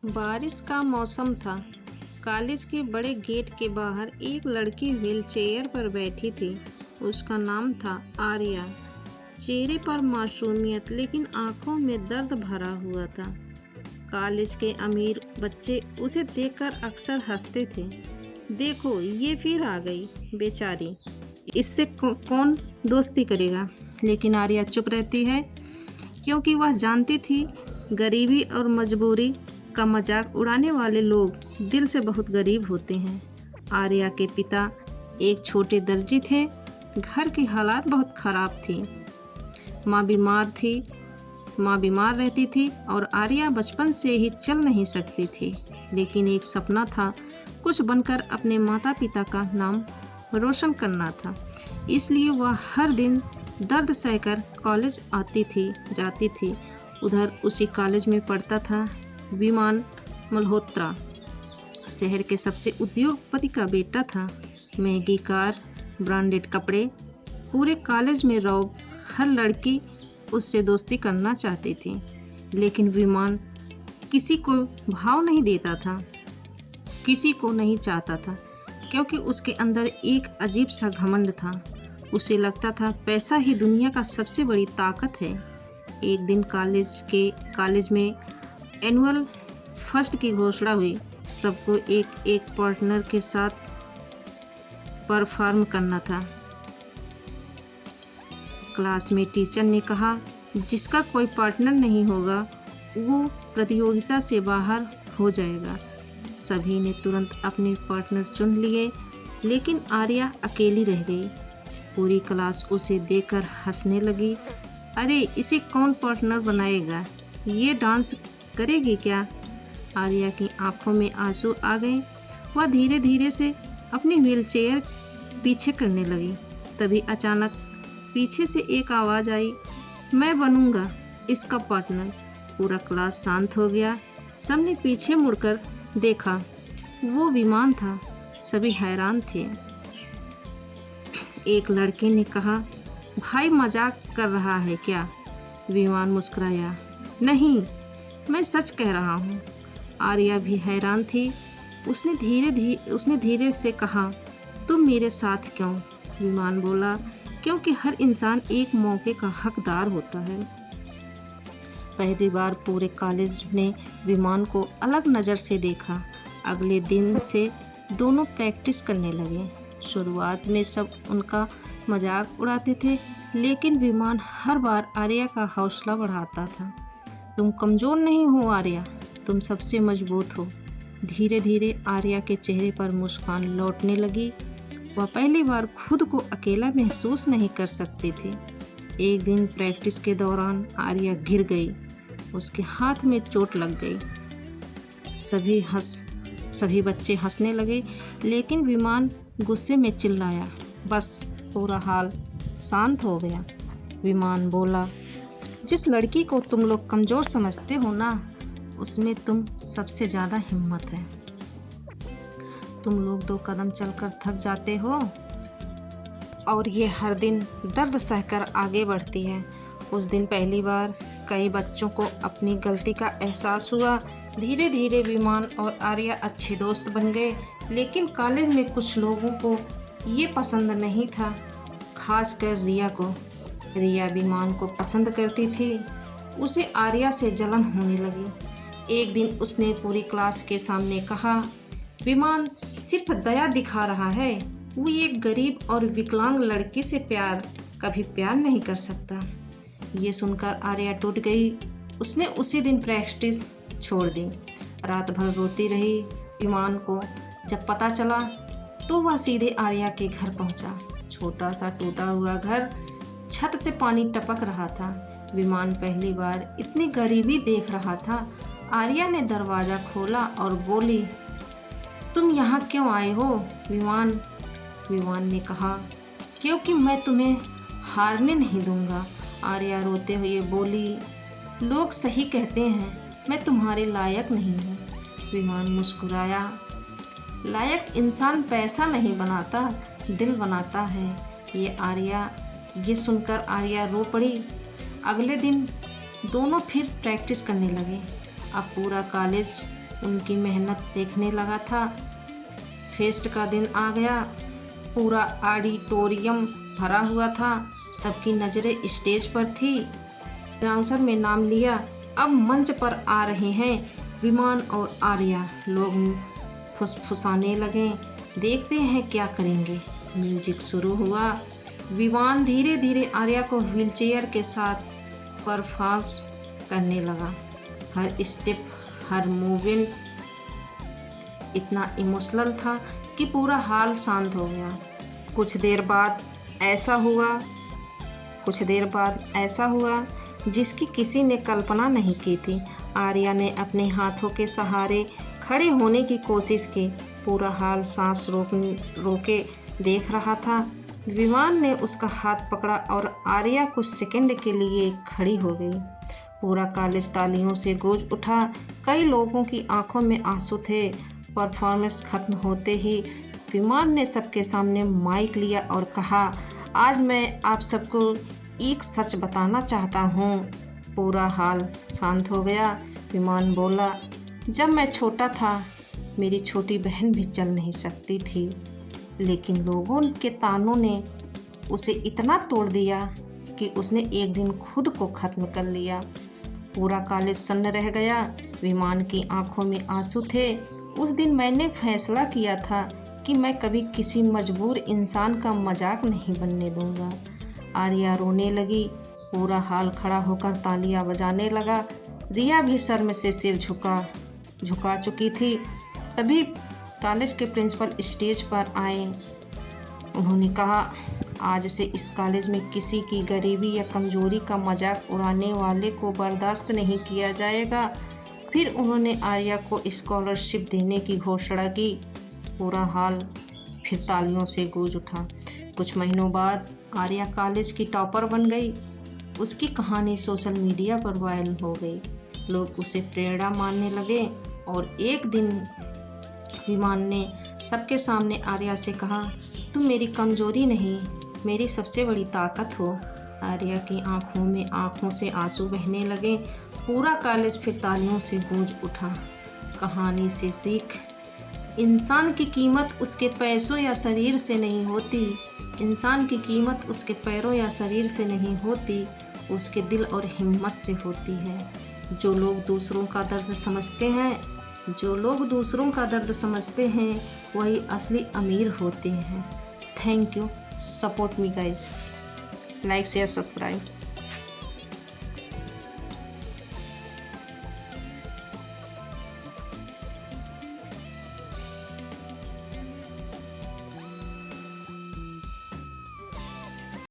बारिश का मौसम था। कॉलेज के बड़े गेट के बाहर एक लड़की व्हीलचेयर पर बैठी थी। उसका नाम था आर्या। चेहरे पर मासूमियत लेकिन आंखों में दर्द भरा हुआ था। कॉलेज के अमीर बच्चे उसे देखकर अक्सर हंसते थे। देखो ये फिर आ गई बेचारी, इससे कौन दोस्ती करेगा। लेकिन आर्या चुप रहती है क्योंकि वह जानती थी गरीबी और मजबूरी का मजाक उड़ाने वाले लोग दिल से बहुत गरीब होते हैं। आर्या के पिता एक छोटे दर्जी थे। घर की हालात बहुत ख़राब थी। माँ बीमार रहती थी और आर्या बचपन से ही चल नहीं सकती थी। लेकिन एक सपना था, कुछ बनकर अपने माता पिता का नाम रोशन करना था। इसलिए वह हर दिन दर्द सहकर कॉलेज आती थी जाती थी। उधर उसी कॉलेज में पढ़ता था विमान मल्होत्रा। शहर के सबसे उद्योगपति का बेटा था। महंगी कार, ब्रांडेड कपड़े, पूरे कॉलेज में रौब। हर लड़की उससे दोस्ती करना चाहती थी। लेकिन विमान किसी को भाव नहीं देता था, किसी को नहीं चाहता था, क्योंकि उसके अंदर एक अजीब सा घमंड था। उसे लगता था पैसा ही दुनिया का सबसे बड़ी ताकत है। एक दिन कॉलेज में एनुअल फर्स्ट की घोषणा हुई। सबको एक एक पार्टनर के साथ परफॉर्म करना था। क्लास में टीचर ने कहा, जिसका कोई पार्टनर नहीं होगा वो प्रतियोगिता से बाहर हो जाएगा। सभी ने तुरंत अपने पार्टनर चुन लिए, लेकिन आर्या अकेली रह गई। पूरी क्लास उसे देखकर हंसने लगी। अरे इसे कौन पार्टनर बनाएगा, ये डांस करेगी क्या। आर्या की आंखों में आंसू आ गए। वह धीरे धीरे से अपनी व्हीलचेयर पीछे करने लगी। तभी अचानक पीछे से एक आवाज़ आई, मैं बनूंगा इसका पार्टनर। पूरा क्लास शांत हो गया। सबने पीछे मुड़कर देखा, वो विमान था। सभी हैरान थे। एक लड़के ने कहा, भाई मजाक कर रहा है क्या। विमान मुस्कुराया, नहीं मैं सच कह रहा हूँ। आर्या भी हैरान थी। उसने धीरे से कहा, तुम मेरे साथ क्यों। विमान बोला, क्योंकि हर इंसान एक मौके का हकदार होता है। पहली बार पूरे कॉलेज ने विमान को अलग नज़र से देखा। अगले दिन से दोनों प्रैक्टिस करने लगे। शुरुआत में सब उनका मजाक उड़ाते थे, लेकिन विमान हर बार आर्या का हौसला बढ़ाता था। तुम कमज़ोर नहीं हो आर्या, तुम सबसे मजबूत हो। धीरे धीरे आर्या के चेहरे पर मुस्कान लौटने लगी। वह पहली बार खुद को अकेला महसूस नहीं कर सकती थी। एक दिन प्रैक्टिस के दौरान आर्या गिर गई। उसके हाथ में चोट लग गई। सभी बच्चे हंसने लगे, लेकिन विमान गुस्से में चिल्लाया। बस पूरा हाल शांत हो गया। विमान बोला, जिस लड़की को तुम लोग कमज़ोर समझते हो ना, उसमें तुम सबसे ज़्यादा हिम्मत है। तुम लोग 2 कदम चलकर थक जाते हो और ये हर दिन दर्द सहकर आगे बढ़ती है। उस दिन पहली बार कई बच्चों को अपनी गलती का एहसास हुआ। धीरे धीरे विमान और आर्या अच्छे दोस्त बन गए। लेकिन कॉलेज में कुछ लोगों को ये पसंद नहीं था, खासकर रिया को। रिया विमान को पसंद करती थी। उसे आर्या से जलन होने लगी। एक दिन उसने पूरी क्लास के सामने कहा, विमान सिर्फ दया दिखा रहा है, वो एक गरीब और विकलांग लड़की से कभी प्यार नहीं कर सकता। ये सुनकर आर्या टूट गई। उसने उसी दिन प्रैक्टिस छोड़ दी। रात भर रोती रही। विमान को जब पता चला तो वह सीधे आर्या के घर पहुंचा। छोटा सा टूटा हुआ घर, छत से पानी टपक रहा था। विमान पहली बार इतनी गरीबी देख रहा था। आर्या ने दरवाज़ा खोला और बोली, तुम यहाँ क्यों आए हो विमान ने कहा, क्योंकि मैं तुम्हें हारने नहीं दूंगा। आर्या रोते हुए बोली, लोग सही कहते हैं, मैं तुम्हारे लायक नहीं हूँ। विमान मुस्कुराया, लायक इंसान पैसा नहीं बनाता, दिल बनाता है। ये सुनकर आर्या रो पड़ी। अगले दिन दोनों फिर प्रैक्टिस करने लगे। अब पूरा कॉलेज उनकी मेहनत देखने लगा था। फेस्ट का दिन आ गया। पूरा ऑडिटोरियम भरा हुआ था। सबकी नज़रें स्टेज पर थी। अनाउंसर में नाम लिया। अब मंच पर आ रहे हैं विमान और आर्या। लोग फुसफुसाने लगे। देखते हैं क्या करेंगे। म्यूजिक शुरू हुआ। विमान धीरे धीरे आर्या को व्हीलचेयर के साथ परफॉर्म करने लगा। हर स्टेप, हर मूवमेंट इतना इमोशनल था कि पूरा हाल शांत हो गया। कुछ देर बाद ऐसा हुआ जिसकी किसी ने कल्पना नहीं की थी। आर्या ने अपने हाथों के सहारे खड़े होने की कोशिश की। पूरा हाल सांस रोके देख रहा था। विमान ने उसका हाथ पकड़ा और आर्या कुछ सेकंड के लिए खड़ी हो गई। पूरा कॉलेज तालियों से गूंज उठा। कई लोगों की आंखों में आंसू थे। परफॉर्मेंस खत्म होते ही विमान ने सबके सामने माइक लिया और कहा, आज मैं आप सबको एक सच बताना चाहता हूँ। पूरा हाल शांत हो गया। विमान बोला, जब मैं छोटा था मेरी छोटी बहन भी चल नहीं सकती थी, लेकिन लोगों के तानों ने उसे इतना तोड़ दिया कि उसने एक दिन खुद को ख़त्म कर लिया। पूरा कॉलेज सन्न रह गया। विमान की आंखों में आंसू थे। उस दिन मैंने फैसला किया था कि मैं कभी किसी मजबूर इंसान का मजाक नहीं बनने दूंगा। आर्या रोने लगी। पूरा हाल खड़ा होकर तालियां बजाने लगा। रिया भी सर में से सिर झुका चुकी थी। तभी कॉलेज के प्रिंसिपल स्टेज पर आए। उन्होंने कहा, आज से इस कॉलेज में किसी की गरीबी या कमजोरी का मजाक उड़ाने वाले को बर्दाश्त नहीं किया जाएगा। फिर उन्होंने आर्या को स्कॉलरशिप देने की घोषणा की। पूरा हाल फिर तालियों से गूंज उठा। कुछ महीनों बाद आर्या कॉलेज की टॉपर बन गई। उसकी कहानी सोशल मीडिया पर वायरल हो गई। लोग उसे प्रेरणा मानने लगे और एक दिन विमान ने सबके सामने आर्या से कहा, तुम मेरी कमजोरी नहीं, मेरी सबसे बड़ी ताकत हो। आर्या की आंखों से आंसू बहने लगे। पूरा कॉलेज फिर तालियों से गूंज उठा। कहानी से सीख, इंसान की कीमत उसके पैसों या शरीर से नहीं होती। इंसान की कीमत उसके पैरों या शरीर से नहीं होती, उसके दिल और हिम्मत से होती है। जो लोग दूसरों का दर्द समझते हैं वही असली अमीर होते हैं। Thank you. Support me guys. Like share subscribe.